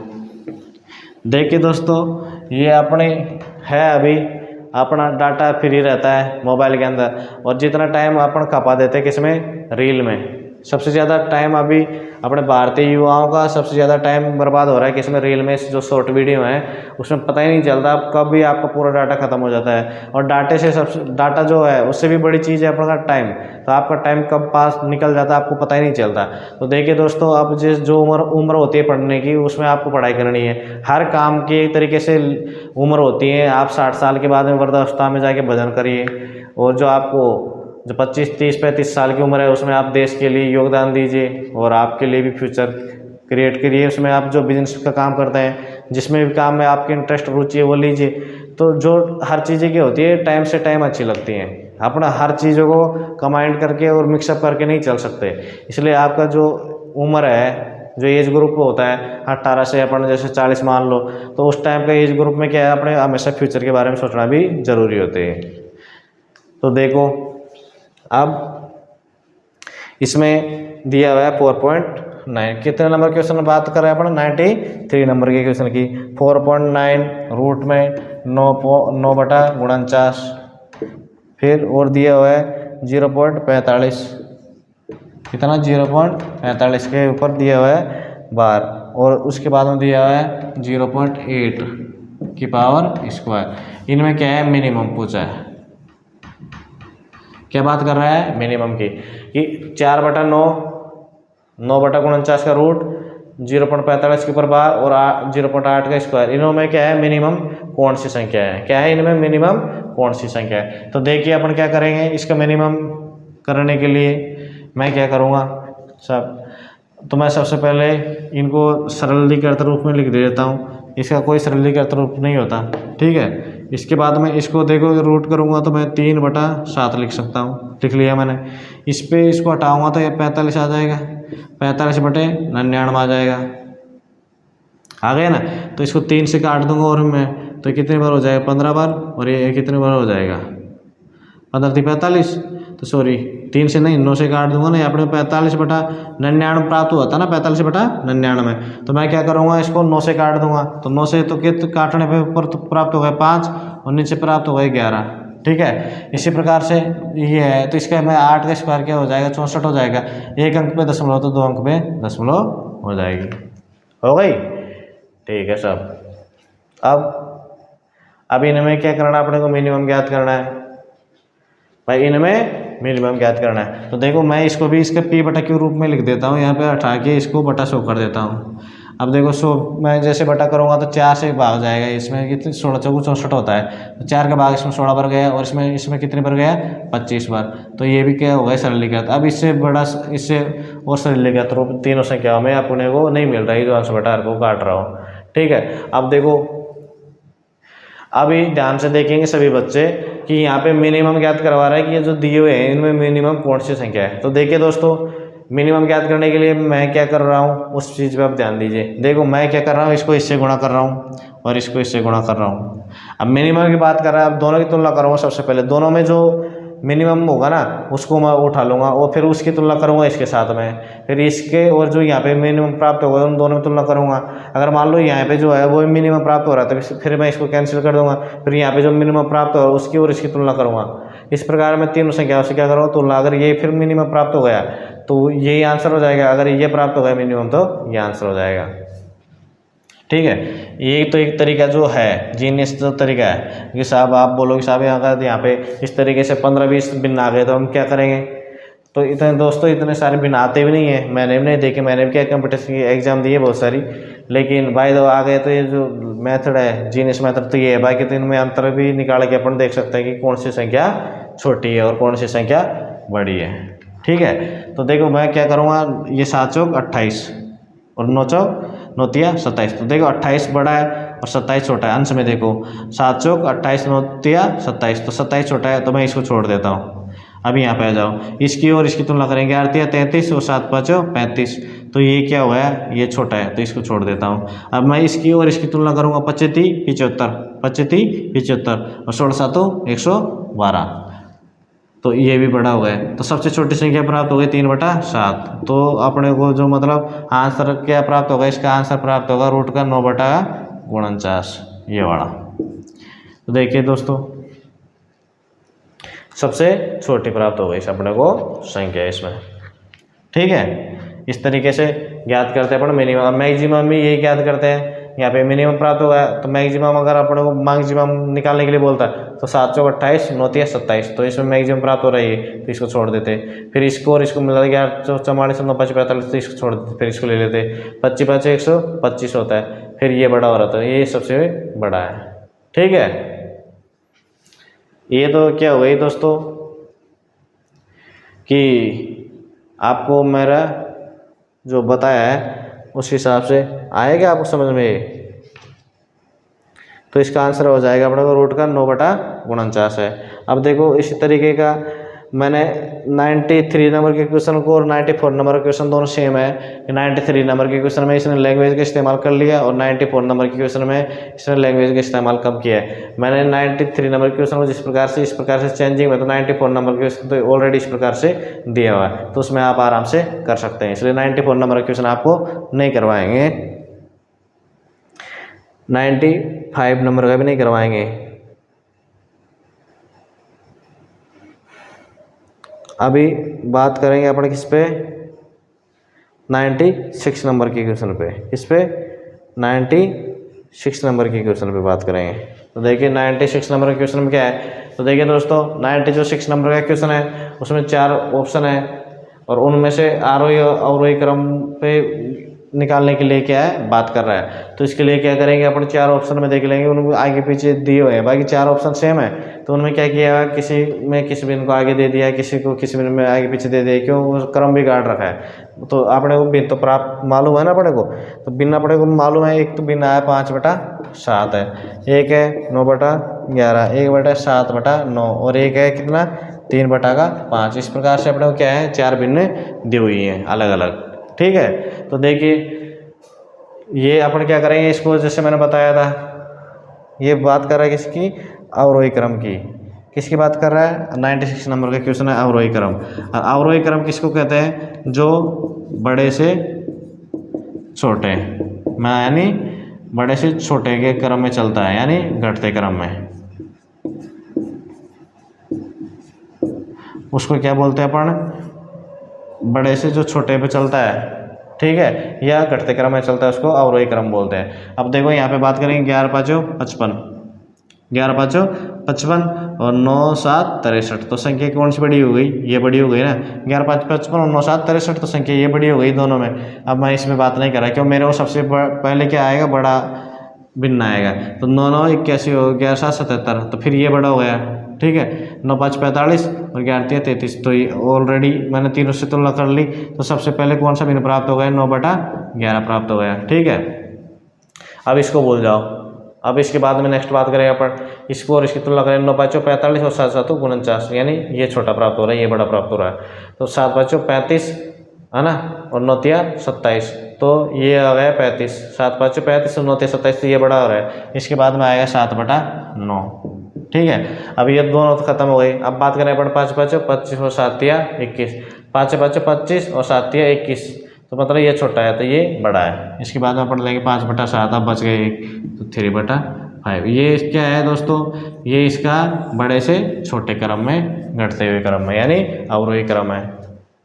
देखिए दोस्तों, ये अपने है अभी अपना डाटा फ्री रहता है मोबाइल के अंदर, और जितना टाइम अपन खपा देते हैं किसमें, रील में। सबसे ज़्यादा टाइम अभी अपने भारतीय युवाओं का सबसे ज़्यादा टाइम बर्बाद हो रहा है किसमें, रील में। जो शॉर्ट वीडियो है उसमें पता ही नहीं चलता कब भी आपका पूरा डाटा खत्म हो जाता है। और डाटे से सबसे डाटा जो है उससे भी बड़ी चीज़ है अपना टाइम। तो आपका टाइम कब पास निकल जाता है आपको पता ही नहीं चलता। तो देखिए दोस्तों, अब जिस जो उम्र होती है पढ़ने की उसमें आपको पढ़ाई करनी है। हर काम की एक तरीके से उम्र होती है। आप 60 साल के बाद में वृद्धावस्था में जाके भजन करिए, और जो आपको जो 25, 30, 35 साल की उम्र है उसमें आप देश के लिए योगदान दीजिए और आपके लिए भी फ्यूचर क्रिएट करिए। उसमें आप जो बिजनेस का काम करते हैं, जिसमें भी काम में आपकी इंटरेस्ट रुचि है वो लीजिए। तो जो हर चीज़ें की होती है टाइम से टाइम अच्छी लगती हैं। अपना हर चीज़ों को कंबाइन करके और मिक्सअप करके नहीं चल सकते। इसलिए आपका जो उम्र है, जो एज ग्रुप होता है 18 से अपन जैसे 40 मान लो, तो उस टाइम का एज ग्रुप में क्या है, अपने हमेशा फ्यूचर के बारे में सोचना भी ज़रूरी होते हैं। तो देखो, अब इसमें दिया हुआ है 4.9। कितने नंबर क्वेश्चन में बात कर रहे हैं अपन, 93 नंबर के क्वेश्चन की। 4.9 रूट में 9/49, फिर और दिया हुआ है 0.45। कितना, 0.45 के ऊपर दिया हुआ है बार, और उसके बाद में दिया हुआ है 0.8 की पावर स्क्वायर। इनमें क्या है, मिनिमम पूछा है। क्या बात कर रहा है, मिनिमम की, कि 4/9, 9/49 का रूट, 0.45 के ऊपर बार और 0.8 का स्क्वायर। इनमें क्या है, मिनिमम कौन सी संख्या है, क्या है इनमें मिनिमम कौन सी संख्या है। तो देखिए अपन क्या करेंगे, इसका मिनिमम करने के लिए मैं क्या करूँगा सब, तो मैं सबसे पहले इनको सरलीकृत रूप में लिख देता हूँ। इसका कोई सरलीकृत रूप नहीं होता, ठीक है। इसके बाद में इसको देखो रूट करूँगा तो मैं 3/7 लिख सकता हूँ, लिख लिया मैंने। इस पे इसको हटाऊँगा तो ये 45 आ जाएगा, 45/99 आ जाएगा, आ गया ना। तो इसको 3 से काट दूंगा और मैं, तो कितने बार हो जाएगा, 15 बार, और ये कितने बार हो जाएगा, 15×3=45। तो सॉरी 3 से नहीं, 9 से काट दूंगा ना, अपने 45/99 प्राप्त हुआ था ना, 45/99। तो मैं क्या करूँगा, इसको 9 से काट दूंगा। तो 9 से तो कित काटने पे ऊपर तो प्राप्त हो गए 5, और नीचे प्राप्त हो गए 11, ठीक है। इसी प्रकार से ये है, तो इसका मैं 8 का स्क्वायर क्या हो जाएगा, 64 हो जाएगा। 1 अंक पे दशमलव तो 2 अंक पे दशमलव हो जाएगी, हो गई, ठीक है सब। अब इनमें क्या करना है, अपने को मिनिमम ज्ञात करना है भाई, इनमें मिनिमम ज्ञात करना है। तो देखो मैं इसको भी इसके P/Q रूप में लिख देता हूँ, यहाँ पे हटा के इसको बटा 100 कर देता हूँ। अब देखो 100 मैं जैसे बटा करूँगा तो 4 से भाग जाएगा, इसमें कितने 16 चौको 64 होता है। तो 4 का भाग इसमें 16 बार गया, और इसमें कितने बार गया, 25 बार। तो ये भी क्या हो गया, सरलीकृत। अब इससे बड़ा, इससे और सरलीकृत रूप तीनों संख्याओं में अपने को नहीं मिल रहा है, जो अंश बटा को काट रहा हूँ, ठीक है। अब देखो, अभी ध्यान से देखेंगे सभी बच्चे कि यहाँ पे मिनिमम ज्ञात करवा रहा है कि ये जो दिए हुए हैं इनमें मिनिमम कौन सी संख्या है। तो देखिए दोस्तों, मिनिमम ज्ञात करने के लिए मैं क्या कर रहा हूँ उस चीज़ पे आप ध्यान दीजिए। देखो मैं क्या कर रहा हूँ, इसको इससे गुणा कर रहा हूँ और इसको इससे गुणा कर रहा हूँ। अब मिनिमम की बात कर रहा है, अब दोनों की तुलना करूँगा। सबसे पहले दोनों में जो मिनिमम होगा ना उसको मैं उठा लूँगा, और फिर उसकी तुलना करूँगा इसके साथ में, फिर इसके और जो यहाँ पे मिनिमम प्राप्त होगा उन दोनों में तुलना करूँगा। अगर मान लो यहाँ पे जो है वो मिनिमम प्राप्त हो रहा है तो फिर मैं इसको कैंसिल कर दूँगा, फिर यहाँ पे जो मिनिमम प्राप्त हो रहा है उसकी और इसकी तुलना करूँगा। इस प्रकार मैं तीनों संख्याओं से क्या करूँगा, तुलना। अगर ये फिर मिनिमम प्राप्त हो गया तो यही आंसर हो जाएगा, अगर ये प्राप्त हो गया मिनिमम तो ये आंसर हो जाएगा, ठीक है। ये तो एक तरीका जो है जीनियस जो तरीका है कि साहब आप बोलोगे साहब अगर यहाँ पे इस तरीके से 15-20 भिन्न आ गए तो हम क्या करेंगे। तो इतने दोस्तों इतने सारे भिन्न आते भी नहीं है, मैंने भी नहीं देखे, मैंने भी क्या कंपटीशन की एग्जाम दिए बहुत सारी, लेकिन भाई दो आ गए। तो ये जो मेथड है जीनियस मेथड तो ये है भाई कि इनमें अंतर भी निकाल के अपन देख सकते हैं कि कौन सी संख्या छोटी है और कौन सी संख्या बड़ी है, ठीक है। तो देखो मैं क्या करूँगा, ये 7 चौक 28 और 9 चौक 9 तिया 27। तो देखो 28 बड़ा है और 27 छोटा है। अंश में देखो 7 चौक 28 9 तिया 27, तो 27 छोटा है तो मैं इसको छोड़ देता हूँ। अभी यहाँ पे आ जाओ, इसकी और इसकी तुलना करेंगे, 8 तिया 33 और 7 5 35। तो ये क्या हुआ है, ये छोटा है तो इसको छोड़ देता हूँ। अब मैं इसकी और इसकी तुलना करूँगा, 25 75 और 16 7 112। तो ये भी बड़ा हो गया। तो सबसे छोटी संख्या प्राप्त हो गई 3/7। तो अपने को जो मतलब आंसर क्या प्राप्त होगा, इसका आंसर प्राप्त होगा √9/49 ये वाला। तो देखिए दोस्तों सबसे छोटी प्राप्त हो गई इस अपने को संख्या इसमें। ठीक है, इस तरीके से ज्ञात करते हैं अपन मिनिमम। मैक्सिमम भी यही ज्ञात करते हैं। यहाँ पे मिनिमम प्राप्त होगा तो मैक्सिमम अगर अपने को मैक्सिमम निकालने के लिए बोलता है तो 7 चौक 28, 9 तिया 27, तो इसमें मैक्सिमम प्राप्त हो रही है तो इसको छोड़ देते। फिर इसको और इसको मिला 11 चौक 44, 9 5 45, तो इसको छोड़ देते, फिर इसको ले लेते। 25 5 125 होता है, फिर ये बड़ा हो रहा था, ये सबसे बड़ा है। ठीक है, ये तो क्या हो गई दोस्तों कि आपको मेरा जो बताया है उस हिसाब से आएगा आपको समझ में। तो इसका आंसर हो जाएगा अपने को √9/49 है। अब देखो इसी तरीके का मैंने 93 नंबर के क्वेश्चन को और 94 नंबर के क्वेश्चन दोनों सेम है। 93 नंबर के क्वेश्चन में इसने लैंग्वेज का इस्तेमाल कर लिया और 94 नंबर के क्वेश्चन में इसने लैंग्वेज का इस्तेमाल कम किया है। मैंने 93 नंबर के क्वेश्चन को जिस प्रकार से इस प्रकार से चेंजिंग में, तो 94 नंबर के क्वेश्चन तो ऑलरेडी इस प्रकार से दिया हुआ है, तो उसमें आप आराम से कर सकते हैं। इसलिए 94 नंबर के क्वेश्चन आपको नहीं करवाएंगे, 95 नंबर का भी नहीं करवाएंगे। अभी बात करेंगे अपन किस पे, 96 नंबर के क्वेश्चन पे। किस पे, 96 नंबर के क्वेश्चन पे बात करेंगे। तो देखिए 96 नंबर के क्वेश्चन में क्या है। तो देखिए दोस्तों 96 नंबर का क्वेश्चन है, उसमें 4 ऑप्शन है और उनमें से आरोही और अवरोही क्रम पे निकालने के लिए क्या है बात कर रहा है। तो इसके लिए क्या करेंगे अपन, 4 ऑप्शन में देख लेंगे, उनको आगे पीछे दिए हुए हैं, बाकी 4 ऑप्शन सेम है। तो उनमें क्या किया है, किसी में किसी बिन को आगे दे दिया, किसी को किसी बिन में आगे पीछे दे दिया, क्यों, वो क्रम भी काट रखा है। तो अपने को बिन तो प्राप्त मालूम है ना अपने को, तो बिन अपने को मालूम है। एक तो बिन आया 5/7 है, एक है 9/11, 1/7/9 और एक है कितना 3/5। इस प्रकार से अपने को क्या है 4 भिन्न दी हुई हैं अलग अलग। ठीक है, तो देखिए ये अपन क्या करेंगे, इसको जैसे मैंने बताया था, ये बात कर रहा है किसकी, अवरोही क्रम की। किसकी बात कर रहा है, 96 नंबर का क्वेश्चन है अवरोही क्रम। और अवरोही क्रम किसको कहते हैं, जो बड़े से छोटे में यानी बड़े से छोटे के क्रम में चलता है, यानी घटते क्रम में, उसको क्या बोलते हैं अपन, बड़े से जो छोटे पे चलता है। ठीक है, या घटते क्रम में चलता है, उसको अवरोही क्रम बोलते हैं। अब देखो यहाँ पे बात करेंगे 11 5 55, 11 5 55 और 9 7 63। तो संख्या कौन सी बड़ी हो गई, ये बड़ी हो गई ना। 11 5 55 और 9 7 63, तो संख्या ये बड़ी हो गई दोनों में। अब मैं इसमें बात नहीं कर रहा, क्यों, मेरे को सबसे पहले क्या आएगा, बड़ा भिन्न आएगा। तो 9 9 81 हो गया, 7 77, तो फिर ये बड़ा हो गया। ठीक है, 9 5 45 और 11 3 33। तो ये ऑलरेडी मैंने तीनों से तुलना कर ली, तो सबसे पहले कौन सा भिन्न प्राप्त हो गया, 9/11 प्राप्त हो गया। ठीक है, अब इसको भूल जाओ। अब इसके बाद में नेक्स्ट बात करेंगे अपन, इसको और इसकी तुलना करें, 9 5 45 और 7 7 49, यानी ये छोटा प्राप्त हो रहा है, ये बड़ा प्राप्त हो रहा है। तो 7 5 35 है ना, और 9 तिया 27, तो ये आ गया 35। 7 5 35 और 9 तिया 27, तो ये बड़ा हो रहा है। इसके बाद में आएगा 7/9। ठीक है, अब ये दोनों तो खत्म हो गई। अब बात करें अपन 5 5 25 और 7 तिया 21, 5 5 25 और 7 तिया 21, तो मतलब ये छोटा है तो ये बड़ा है। इसके बाद में अपन लेंगे 5/7, अब बच गए 1, तो 3/5। ये क्या है दोस्तों, ये इसका बड़े से छोटे क्रम में घटते हुए क्रम में, यानी अवरोही क्रम है।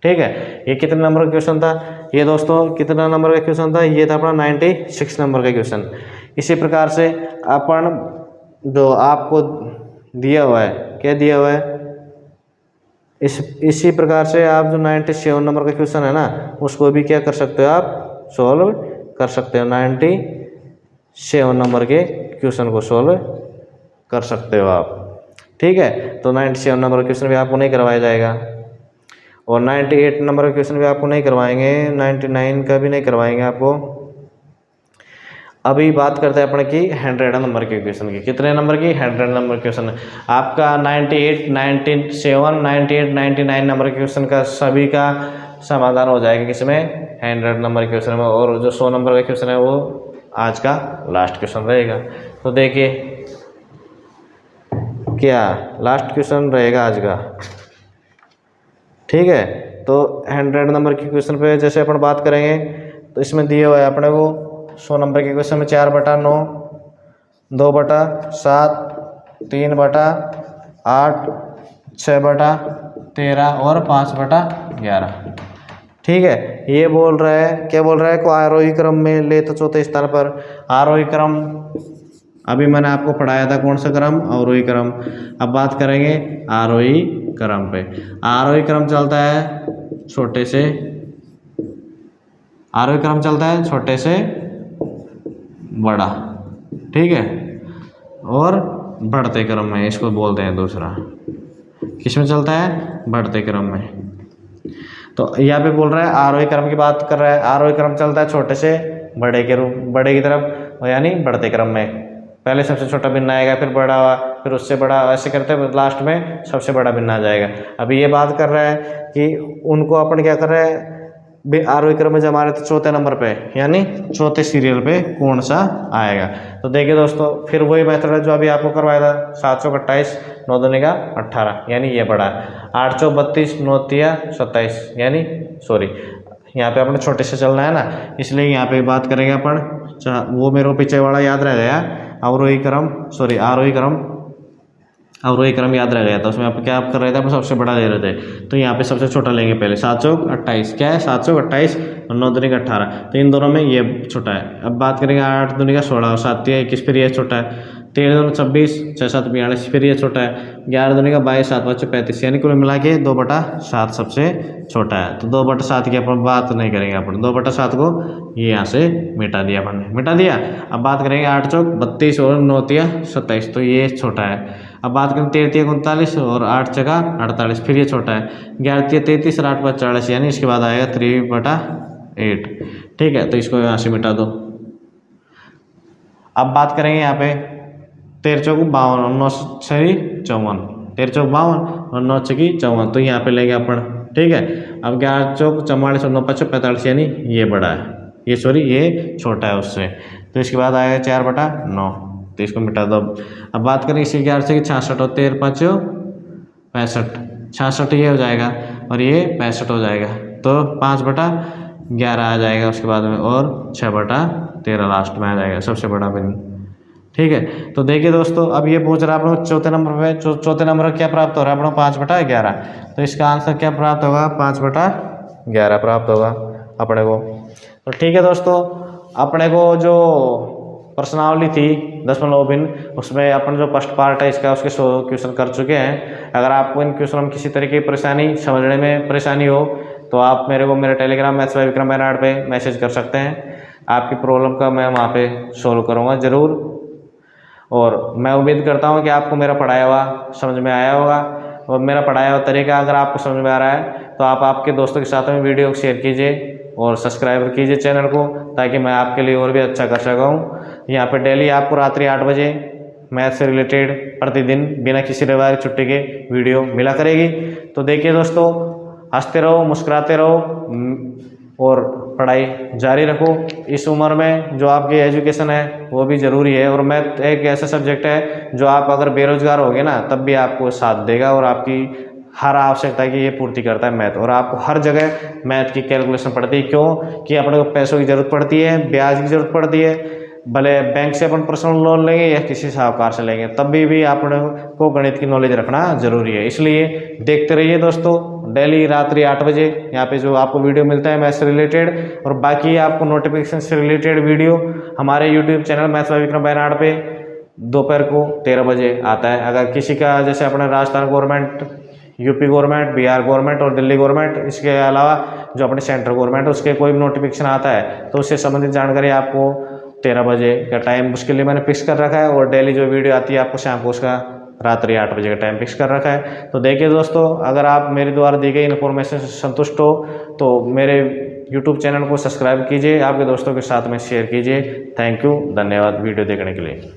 ठीक है, ये कितने नंबर का क्वेश्चन था, ये दोस्तों कितना नंबर का क्वेश्चन था, ये था अपना 96 नंबर का क्वेश्चन। इसी प्रकार से अपन जो आपको दिया हुआ है, क्या दिया हुआ है, इसी प्रकार से आप जो 97 नंबर का क्वेश्चन है ना, उसको भी क्या कर सकते हो, आप सॉल्व कर सकते हो। 97 नंबर के क्वेश्चन को सॉल्व कर सकते हो आप। ठीक है, तो 97 नंबर का क्वेश्चन भी आपको नहीं करवाया जाएगा, और 98 नंबर का क्वेश्चन भी आपको नहीं करवाएंगे, 99 का भी नहीं करवाएंगे आपको। अभी बात करते हैं अपन की 100 नंबर के क्वेश्चन की। कितने नंबर की, 100 नंबर क्वेश्चन है आपका। 98 97 98 99 नंबर के क्वेश्चन का सभी का समाधान हो जाएगा किसमें, 100 नंबर के क्वेश्चन में। और जो 100 नंबर का क्वेश्चन है वो आज का लास्ट क्वेश्चन रहेगा। तो देखिए क्या लास्ट क्वेश्चन रहेगा आज का, ठीक है। तो 100 नंबर के क्वेश्चन पे जैसे अपन बात करेंगे तो इसमें दिए हुए अपने को 100 नंबर के क्वेश्चन में 4/9, 2/7, 3/8, 6/13 और 5/11। ठीक है। ये बोल रहा है, क्या बोल रहा है, को आरोही क्रम में ले तो चौथे स्थान पर। आरोही क्रम अभी मैंने आपको पढ़ाया था, कौन सा क्रम, अवरोही क्रम। अब बात करेंगे आरोही क्रम पे। आरोही क्रम चलता है छोटे से, आरोही क्रम चलता है छोटे से बड़ा, ठीक है, और बढ़ते क्रम में इसको बोलते हैं दूसरा। किसमें चलता है, बढ़ते क्रम में। तो यहाँ पे बोल रहा है आरोही क्रम की बात कर रहा है। आरोही क्रम चलता है छोटे से बड़े के रूप, बड़े की तरफ, यानी बढ़ते क्रम में। पहले सबसे छोटा भिन्न आएगा, फिर बड़ा हुआ, फिर उससे बड़ा, ऐसे करते हैं लास्ट में सबसे बड़ा भिन्न आ जाएगा। अभी ये बात कर रहा है कि उनको अपन क्या कर रहे हैं, आरोही क्रम में जब हमारे तो चौथे नंबर पे, यानी चौथे सीरियल पे कौन सा आएगा। तो देखिए दोस्तों, फिर वही मेथड है जो अभी आपको करवाया था, 7 चौक 28, 9 दूनी का 18, यानी ये बड़ा है। 8 चौक 32, 9 तिया 27, यानी सॉरी यहाँ पे अपने छोटे से चलना है ना, इसलिए यहाँ पे बात करेंगे अपन। वो मेरे को पीछे वाला याद रह गया, अवरोही क्रम, सॉरी आरोही क्रम, अवरोही क्रम याद रह गया था। उसमें आप क्या कर रहे थे, अपन सबसे बड़ा ले रहे थे। तो यहाँ पे सबसे छोटा लेंगे पहले, 7 चौक 28, क्या है 7 चौक 28 और 9 दूनी का 18, तो इन दोनों में ये छोटा है। अब बात करेंगे 8 दूनी का 16 और 7 तिया 21, फिर ये छोटा है। 13 दूनी 26, 6 7 42, फिर ये छोटा है। 11 दूनी का 22, 7 5 35, यानी कुल मिला के 2/7 सबसे छोटा है। तो 2/7 की अपन बात नहीं करेंगे, अपन 2/7 को ये यहाँ से मिटा दिया, अपन ने मिटा दिया। अब बात करेंगे 8 चौक 32 और 9 तिया 27, तो ये छोटा है। अब बात करें 13 तिया 39 और 8 चौका 48, फिर ये छोटा है। 11 तिया 33 और 8 5 40, यानी इसके बाद आएगा 3/8, ठीक है। तो इसको यहाँ से मिटा दो। अब बात करेंगे यहाँ पे 13 चौक 52 और 9 छही 54, 13 चौक 52 और 9 छकी 54, तो यहाँ पे लेंगे अपन, ठीक है। अब 11 चौक 44 और 9 5 45, यानी ये बड़ा है, ये सॉरी ये छोटा है उससे। तो इसके बाद आएगा 4/9, तो इसको मिटा दो। अब बात करें इसी 11 से 66 और 13 5 65, 66 ये हो जाएगा और ये 65 हो जाएगा, तो 5/11 आ जाएगा उसके बाद में, और 6/13 लास्ट में आ जाएगा सबसे बड़ा भिन्न, ठीक है। तो देखिए दोस्तों, अब ये पूछ रहा है आप लोग चौथे नंबर पे, चौथे नंबर क्या प्राप्त हो रहा है आप लोग 5/11, तो इसका आंसर क्या प्राप्त होगा, 5/11 प्राप्त होगा अपने को। तो ठीक है दोस्तों, अपने को जो प्रश्नावली थी दशमलव भिन्न, उसमें अपन जो फर्स्ट पार्ट है इसका, उसके 100 क्वेश्चन कर चुके हैं। अगर आपको इन क्वेश्चन में किसी तरीके की परेशानी, समझने में परेशानी हो, तो आप मेरे को मेरे टेलीग्राम मैथ्स बाय विक्रम बैनार्ड पे मैसेज कर सकते हैं। आपकी प्रॉब्लम का मैं वहाँ पे सोल्व करूँगा ज़रूर, और मैं उम्मीद करता हूँ कि आपको मेरा पढ़ाया हुआ समझ में आया होगा। और मेरा पढ़ाया हुआ तरीका अगर आपको समझ में आ रहा है तो आप आपके दोस्तों के साथ में वीडियो को शेयर कीजिए और सब्सक्राइब कीजिए चैनल को, ताकि मैं आपके लिए और भी अच्छा कर सकूँ। यहाँ पे डेली आपको रात्रि 8 बजे मैथ से रिलेटेड प्रतिदिन बिना किसी रविवार छुट्टी के वीडियो मिला करेगी। तो देखिए दोस्तों, हंसते रहो, मुस्कुराते रहो और पढ़ाई जारी रखो। इस उम्र में जो आपकी एजुकेशन है वो भी ज़रूरी है, और मैथ एक ऐसा सब्जेक्ट है जो आप अगर बेरोजगार होगे ना तब भी आपको साथ देगा, और आपकी हर आवश्यकता की ये पूर्ति करता है मैथ। और आपको हर जगह मैथ की कैलकुलेशन पड़ती है, क्यों कि अपने को पैसों की ज़रूरत पड़ती है, ब्याज की ज़रूरत पड़ती है, भले बैंक से अपन पर्सनल लोन लेंगे या किसी साहूकार से लेंगे, तब भी अपने को गणित की नॉलेज रखना जरूरी है। इसलिए देखते रहिए दोस्तों, डेली रात्रि 8 बजे यहाँ पे जो आपको वीडियो मिलता है मैथ से रिलेटेड, और बाकी आपको नोटिफिकेशन से रिलेटेड वीडियो हमारे YouTube channel maths by Vikram बैनार्ड पे दोपहर को 13 बजे आता है। अगर किसी का जैसे अपने Rajasthan government, UP government, Bihar government और दिल्ली गवर्नमेंट, इसके अलावा जो अपने सेंट्रल गवर्नमेंट है उसके कोई भी नोटिफिकेशन आता है तो उससे संबंधित जानकारी आपको 13 बजे का टाइम उसके लिए मैंने फिक्स कर रखा है, और डेली जो वीडियो आती है आपको शाम को उसका रात्रि 8 बजे का टाइम फिक्स कर रखा है। तो देखिए दोस्तों, अगर आप मेरे द्वारा दी गई इन्फॉर्मेशन से संतुष्ट हो तो मेरे यूट्यूब चैनल को सब्सक्राइब कीजिए, आपके दोस्तों के साथ में शेयर कीजिए। थैंक यू, धन्यवाद वीडियो देखने के लिए।